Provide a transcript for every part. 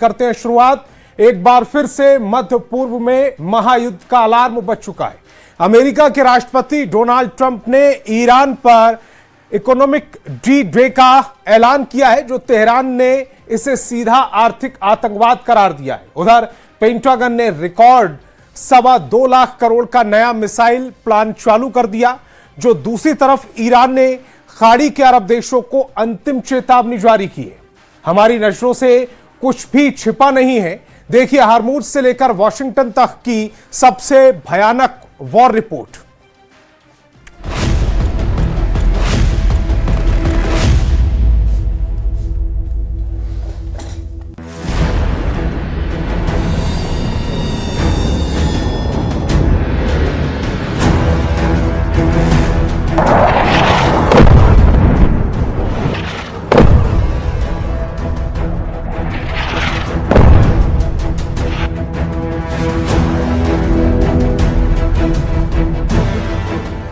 करते हैं शुरुआत। एक बार फिर से मध्य पूर्व में महायुद्ध का अलार्म बज चुका है। अमेरिका के राष्ट्रपति डोनाल्ड ट्रंप ने ईरान पर इकोनॉमिक डी डे का ऐलान किया है, जो तेहरान ने इसे सीधा आर्थिक आतंकवाद करार दिया है। उधर पेंटागन ने रिकॉर्ड 2.25 लाख करोड़ का नया मिसाइल प्लान चालू कर दिया। जो दूसरी तरफ ईरान ने खाड़ी के अरब देशों को अंतिम चेतावनी जारी की है। हमारी नजरों से कुछ भी छिपा नहीं है। देखिए हार्मूज से लेकर वॉशिंगटन तक की सबसे भयानक वॉर रिपोर्ट।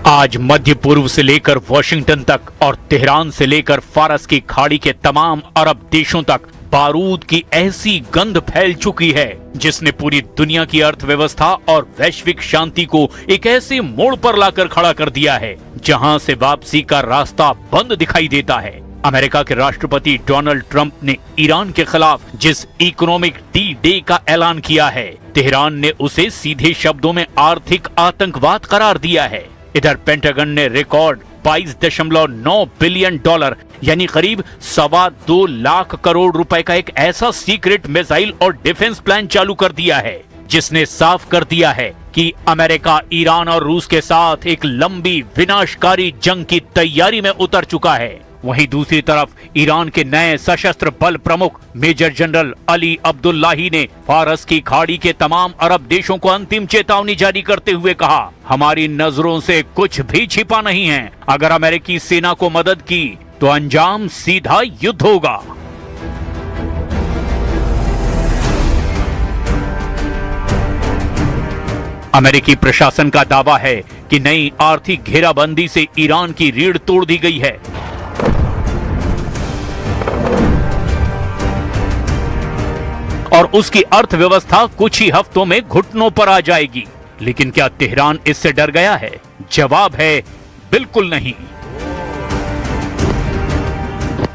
आज मध्य पूर्व से लेकर वॉशिंगटन तक और तेहरान से लेकर फारस की खाड़ी के तमाम अरब देशों तक बारूद की ऐसी गंध फैल चुकी है जिसने पूरी दुनिया की अर्थव्यवस्था और वैश्विक शांति को एक ऐसे मोड़ पर लाकर खड़ा कर दिया है जहां से वापसी का रास्ता बंद दिखाई देता है। अमेरिका के राष्ट्रपति डोनाल्ड ट्रंप ने ईरान के खिलाफ जिस इकोनॉमिक डी डे का ऐलान किया है, तेहरान ने उसे सीधे शब्दों में आर्थिक आतंकवाद करार दिया है। इधर पेंटागन ने रिकॉर्ड 22.9 बिलियन डॉलर यानी करीब 2.25 लाख करोड़ रुपए का एक ऐसा सीक्रेट मिसाइल और डिफेंस प्लान चालू कर दिया है जिसने साफ कर दिया है कि अमेरिका ईरान और रूस के साथ एक लंबी विनाशकारी जंग की तैयारी में उतर चुका है। वहीं दूसरी तरफ ईरान के नए सशस्त्र बल प्रमुख मेजर जनरल अली अब्दुल्लाही ने फारस की खाड़ी के तमाम अरब देशों को अंतिम चेतावनी जारी करते हुए कहा, हमारी नजरों से कुछ भी छिपा नहीं है। अगर अमेरिकी सेना को मदद की तो अंजाम सीधा युद्ध होगा। अमेरिकी प्रशासन का दावा है कि नई आर्थिक घेराबंदी से ईरान की रीढ़ तोड़ दी गई है और उसकी अर्थव्यवस्था कुछ ही हफ्तों में घुटनों पर आ जाएगी। लेकिन क्या तेहरान इससे डर गया है? जवाब है बिल्कुल नहीं।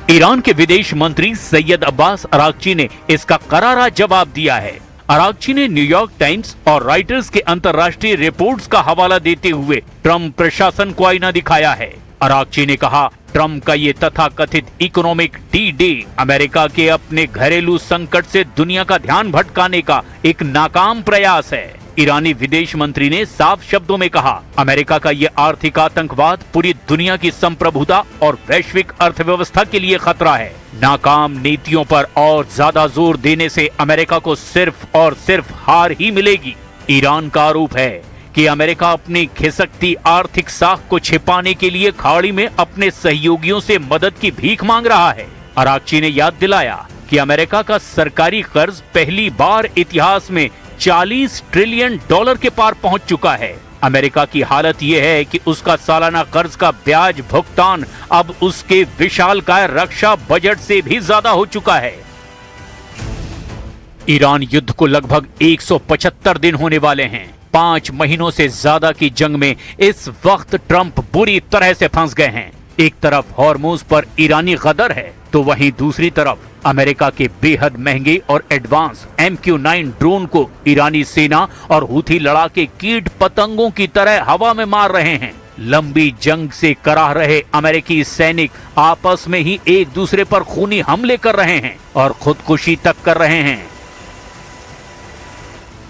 ईरान के विदेश मंत्री सैयद अब्बास अरागची ने इसका करारा जवाब दिया है। अरागची ने न्यूयॉर्क टाइम्स और राइटर्स के अंतर्राष्ट्रीय रिपोर्ट्स का हवाला देते हुए ट्रंप प्रशासन को आईना दिखाया है। अरागची ने कहा, ट्रंप का ये तथाकथित इकोनॉमिक डी डे अमेरिका के अपने घरेलू संकट से दुनिया का ध्यान भटकाने का एक नाकाम प्रयास है। ईरानी विदेश मंत्री ने साफ शब्दों में कहा, अमेरिका का ये आर्थिक आतंकवाद पूरी दुनिया की संप्रभुता और वैश्विक अर्थव्यवस्था के लिए खतरा है। नाकाम नीतियों पर और ज्यादा जोर देने से अमेरिका को सिर्फ और सिर्फ हार ही मिलेगी। ईरान का आरोप है कि अमेरिका अपनी खिसकती आर्थिक साख को छिपाने के लिए खाड़ी में अपने सहयोगियों से मदद की भीख मांग रहा है। अरागची ने याद दिलाया कि अमेरिका का सरकारी कर्ज पहली बार इतिहास में 40 ट्रिलियन डॉलर के पार पहुंच चुका है। अमेरिका की हालत यह है कि उसका सालाना कर्ज का ब्याज भुगतान अब उसके विशालकाय रक्षा बजट से भी ज्यादा हो चुका है। ईरान युद्ध को लगभग 175 दिन होने वाले हैं। 5 महीनों से ज्यादा की जंग में इस वक्त ट्रंप बुरी तरह से फंस गए हैं। एक तरफ हॉर्मूज पर ईरानी गदर है तो वहीं दूसरी तरफ अमेरिका के बेहद महंगे और एडवांस MQ-9 ड्रोन को ईरानी सेना और हूथी लड़ाके कीट पतंगों की तरह हवा में मार रहे हैं। लंबी जंग से कराह रहे अमेरिकी सैनिक आपस में ही एक दूसरे पर खूनी हमले कर रहे हैं और खुदकुशी तक कर रहे हैं।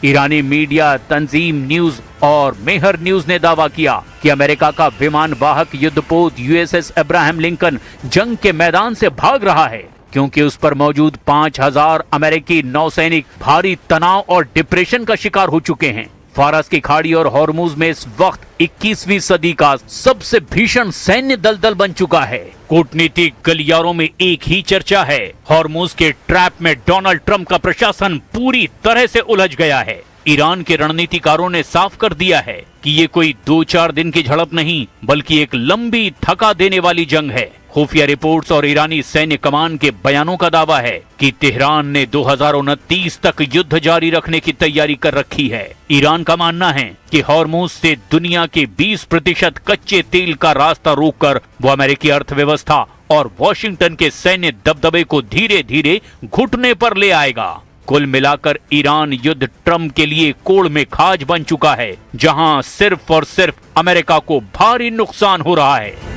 ईरानी मीडिया तंजीम न्यूज और मेहर न्यूज ने दावा किया कि अमेरिका का विमान वाहक युद्धपोत USS अब्राहम लिंकन जंग के मैदान से भाग रहा है क्योंकि उस पर मौजूद 5000 अमेरिकी नौसैनिक भारी तनाव और डिप्रेशन का शिकार हो चुके हैं। फारस की खाड़ी और हॉर्मूज में इस वक्त 21वीं सदी का सबसे भीषण सैन्य दलदल बन चुका है। कूटनीतिक गलियारों में एक ही चर्चा है, हॉर्मूज के ट्रैप में डोनाल्ड ट्रंप का प्रशासन पूरी तरह से उलझ गया है। ईरान के रणनीतिकारों ने साफ कर दिया है कि ये कोई 2-4 दिन की झड़प नहीं, बल्कि एक लंबी थका देने वाली जंग है। खुफिया रिपोर्ट्स और ईरानी सैन्य कमान के बयानों का दावा है कि तेहरान ने 2029 तक युद्ध जारी रखने की तैयारी कर रखी है। ईरान का मानना है कि हॉर्मुज से दुनिया के 20% कच्चे तेल का रास्ता रोककर वो अमेरिकी अर्थव्यवस्था और वॉशिंगटन के सैन्य दबदबे को धीरे धीरे घुटने पर ले आएगा। कुल मिलाकर ईरान युद्ध ट्रंप के लिए कोड़ में खाज बन चुका है, जहां सिर्फ और सिर्फ अमेरिका को भारी नुकसान हो रहा है।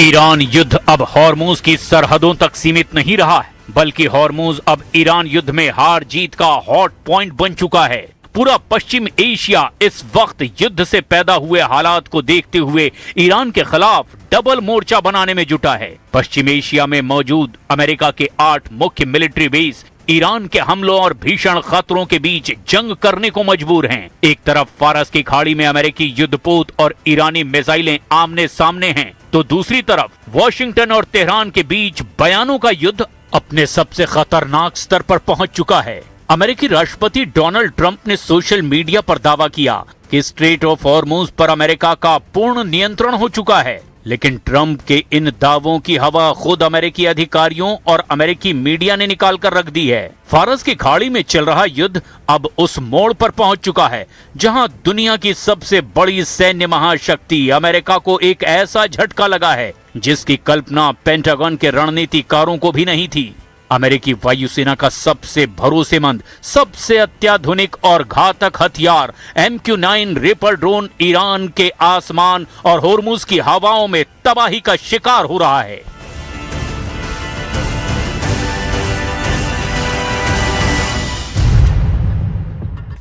ईरान युद्ध अब हॉर्मुज की सरहदों तक सीमित नहीं रहा है, बल्कि हॉर्मुज अब ईरान युद्ध में हार जीत का हॉट पॉइंट बन चुका है। पूरा पश्चिम एशिया इस वक्त युद्ध से पैदा हुए हालात को देखते हुए ईरान के खिलाफ डबल मोर्चा बनाने में जुटा है। पश्चिम एशिया में मौजूद अमेरिका के 8 मुख्य मिलिट्री बेस ईरान के हमलों और भीषण खतरों के बीच जंग करने को मजबूर हैं। एक तरफ फारस की खाड़ी में अमेरिकी युद्धपोत और ईरानी मिसाइलें आमने सामने हैं, तो दूसरी तरफ वॉशिंगटन और तेहरान के बीच बयानों का युद्ध अपने सबसे खतरनाक स्तर पर पहुंच चुका है। अमेरिकी राष्ट्रपति डोनाल्ड ट्रंप ने सोशल मीडिया पर दावा किया कि स्ट्रेट ऑफ हॉर्मुज पर अमेरिका का पूर्ण नियंत्रण हो चुका है, लेकिन ट्रंप के इन दावों की हवा खुद अमेरिकी अधिकारियों और अमेरिकी मीडिया ने निकाल कर रख दी है। फारस की खाड़ी में चल रहा युद्ध अब उस मोड़ पर पहुंच चुका है जहां दुनिया की सबसे बड़ी सैन्य महाशक्ति अमेरिका को एक ऐसा झटका लगा है जिसकी कल्पना पेंटागन के रणनीतिकारों को भी नहीं थी। अमेरिकी वायुसेना का सबसे भरोसेमंद, सबसे अत्याधुनिक और घातक हथियार MQ-9 रिपर ड्रोन ईरान के आसमान और हॉर्मुज की हवाओं में तबाही का शिकार हो रहा है।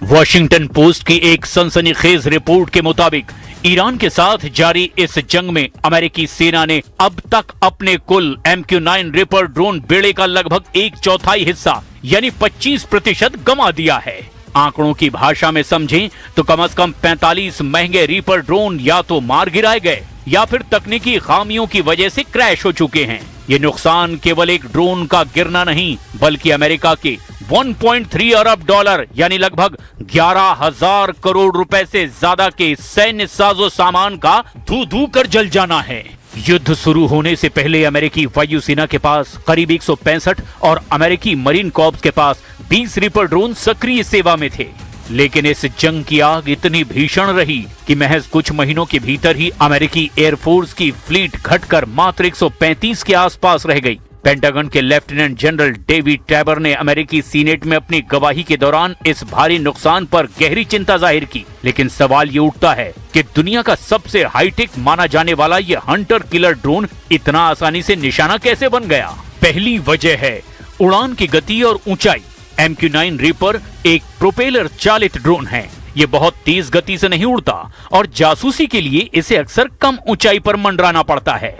वॉशिंगटन पोस्ट की एक सनसनीखेज रिपोर्ट के मुताबिक ईरान के साथ जारी इस जंग में अमेरिकी सेना ने अब तक अपने कुल MQ-9 रिपर ड्रोन बेड़े का लगभग 1/4 हिस्सा यानी 25% गंवा दिया है। आंकड़ों की भाषा में समझें तो कम से कम 45 महंगे रिपर ड्रोन या तो मार गिराए गए या फिर तकनीकी खामियों की वजह से क्रैश हो चुके हैं। ये नुकसान केवल एक ड्रोन का गिरना नहीं, बल्कि अमेरिका के 1.3 अरब डॉलर यानी लगभग 11,000 करोड़ रुपए से ज्यादा के सैन्य साजो सामान का धू धू कर जल जाना है। युद्ध शुरू होने से पहले अमेरिकी वायुसेना के पास करीब 165 और अमेरिकी मरीन कॉर्प्स के पास 20 रिपर ड्रोन सक्रिय सेवा में थे, लेकिन इस जंग की आग इतनी भीषण रही कि महज कुछ महीनों के भीतर ही अमेरिकी एयरफोर्स की फ्लीट घटकर मात्र 135 के आसपास रह गई। पेंटागन के लेफ्टिनेंट जनरल डेविड टैबर ने अमेरिकी सीनेट में अपनी गवाही के दौरान इस भारी नुकसान पर गहरी चिंता जाहिर की, लेकिन सवाल ये उठता है कि दुनिया का सबसे हाईटेक माना जाने वाला ये हंटर किलर ड्रोन इतना आसानी से निशाना कैसे बन गया। पहली वजह है उड़ान की गति और ऊंचाई। MQ-9 रिपर एक प्रोपेलर चालित ड्रोन है। ये बहुत तेज गति से नहीं उड़ता और जासूसी के लिए इसे अक्सर कम ऊंचाई पर मंडराना पड़ता है।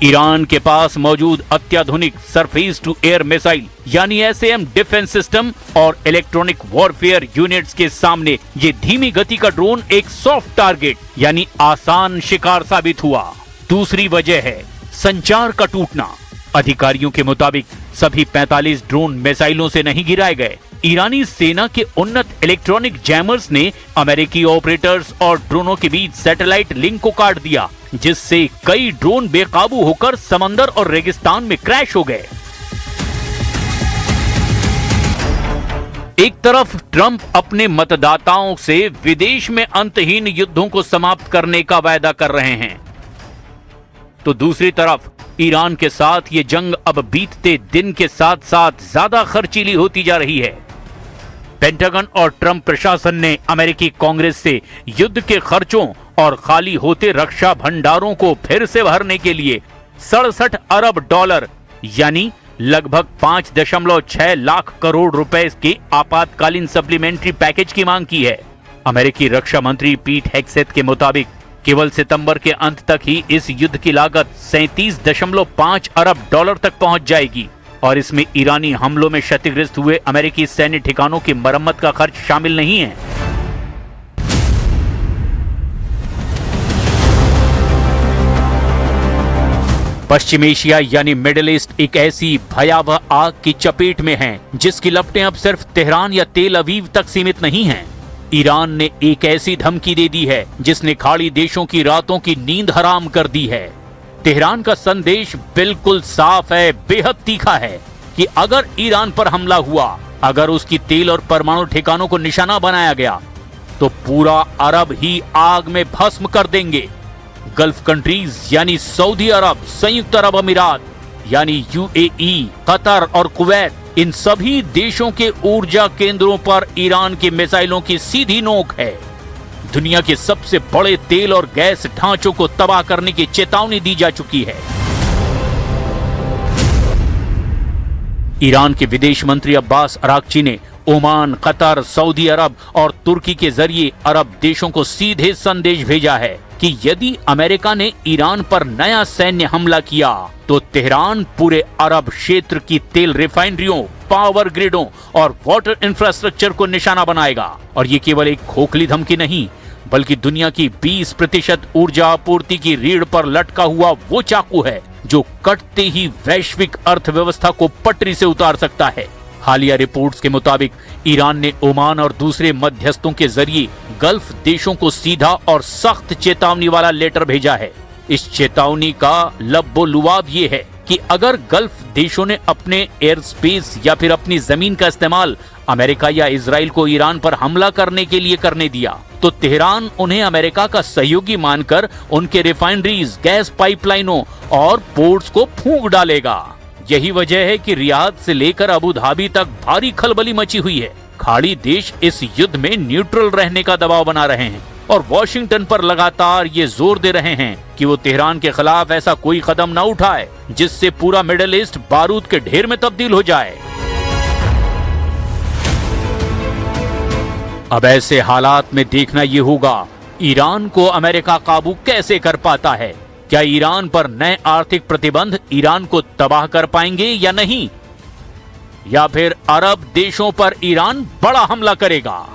ईरान के पास मौजूद अत्याधुनिक सरफेस टू एयर मिसाइल यानी SAM डिफेंस सिस्टम और इलेक्ट्रॉनिक वॉरफेयर यूनिट्स के सामने ये धीमी गति का ड्रोन एक सॉफ्ट टारगेट यानी आसान शिकार साबित हुआ। दूसरी वजह है संचार का टूटना। अधिकारियों के मुताबिक सभी 45 ड्रोन मिसाइलों से नहीं गिराए गए। ईरानी सेना के उन्नत इलेक्ट्रॉनिक जैमर्स ने अमेरिकी ऑपरेटर्स और ड्रोनों के बीच सैटेलाइट लिंक को काट दिया, जिससे कई ड्रोन बेकाबू होकर समंदर और रेगिस्तान में क्रैश हो गए। एक तरफ ट्रंप अपने मतदाताओं से विदेश में अंतहीन युद्धों को समाप्त करने का वायदा कर रहे हैं, तो दूसरी तरफ ईरान के साथ ये जंग अब बीतते दिन के साथ साथ ज्यादा खर्चीली होती जा रही है। पेंटागन और ट्रंप प्रशासन ने अमेरिकी कांग्रेस से युद्ध के खर्चों और खाली होते रक्षा भंडारों को फिर से भरने के लिए 67 अरब डॉलर यानी लगभग 5.6 लाख करोड़ रुपए के आपातकालीन सप्लीमेंट्री पैकेज की मांग की है। अमेरिकी रक्षा मंत्री पीट हेग्सेथ के मुताबिक केवल सितंबर के अंत तक ही इस युद्ध की लागत 37.5 अरब डॉलर तक पहुंच जाएगी और इसमें ईरानी हमलों में क्षतिग्रस्त हुए अमेरिकी सैन्य ठिकानों की मरम्मत का खर्च शामिल नहीं है। पश्चिम एशिया यानी मिडिल ईस्ट एक ऐसी भयावह आग की चपेट में है जिसकी लपटें अब सिर्फ तेहरान या तेल अवीव तक सीमित नहीं हैं। ईरान ने एक ऐसी धमकी दे दी है जिसने खाड़ी देशों की रातों की नींद हराम कर दी है। तेहरान का संदेश बिल्कुल साफ है, बेहद तीखा है कि अगर ईरान पर हमला हुआ, अगर उसकी तेल और परमाणु ठिकानों को निशाना बनाया गया तो पूरा अरब ही आग में भस्म कर देंगे। गल्फ कंट्रीज यानी सऊदी अरब, संयुक्त अरब अमीरात यानी यूएई, कतर और कुवैत, इन सभी देशों के ऊर्जा केंद्रों पर ईरान की मिसाइलों की सीधी नोक है। दुनिया के सबसे बड़े तेल और गैस ढांचों को तबाह करने की चेतावनी दी जा चुकी है। ईरान के विदेश मंत्री अब्बास अराक्ची ने ओमान, कतर, सऊदी अरब और तुर्की के जरिए अरब देशों को सीधे संदेश भेजा है कि यदि अमेरिका ने ईरान पर नया सैन्य हमला किया तो तेहरान पूरे अरब क्षेत्र की तेल रिफाइनरियों, पावर ग्रिडों और वाटर इंफ्रास्ट्रक्चर को निशाना बनाएगा। और ये केवल एक खोखली धमकी नहीं, बल्कि दुनिया की 20% ऊर्जा आपूर्ति की रीढ़ पर लटका हुआ वो चाकू है जो कटते ही वैश्विक अर्थव्यवस्था को पटरी से उतार सकता है। हालिया रिपोर्ट्स के मुताबिक ईरान ने ओमान और दूसरे मध्यस्थों के जरिए गल्फ देशों को सीधा और सख्त चेतावनी वाला लेटर भेजा है। इस चेतावनी का लब्बो-लुआब ये है कि अगर गल्फ देशों ने अपने एयर स्पेस या फिर अपनी जमीन का इस्तेमाल अमेरिका या इजराइल को ईरान पर हमला करने के लिए करने दिया तो तेहरान उन्हें अमेरिका का सहयोगी मानकर उनके रिफाइनरीज, गैस पाइपलाइनों और पोर्ट्स को फूंक डालेगा। यही वजह है कि रियाद से लेकर अबू धाबी तक भारी खलबली मची हुई है। खाड़ी देश इस युद्ध में न्यूट्रल रहने का दबाव बना रहे हैं और वॉशिंगटन पर लगातार ये जोर दे रहे हैं कि वो तेहरान के खिलाफ ऐसा कोई कदम न उठाए जिससे पूरा मिडिल ईस्ट बारूद के ढेर में तब्दील हो जाए। अब ऐसे हालात में देखना ये होगा ईरान को अमेरिका काबू कैसे कर पाता है। क्या ईरान पर नए आर्थिक प्रतिबंध ईरान को तबाह कर पाएंगे या नहीं, या फिर अरब देशों पर ईरान बड़ा हमला करेगा।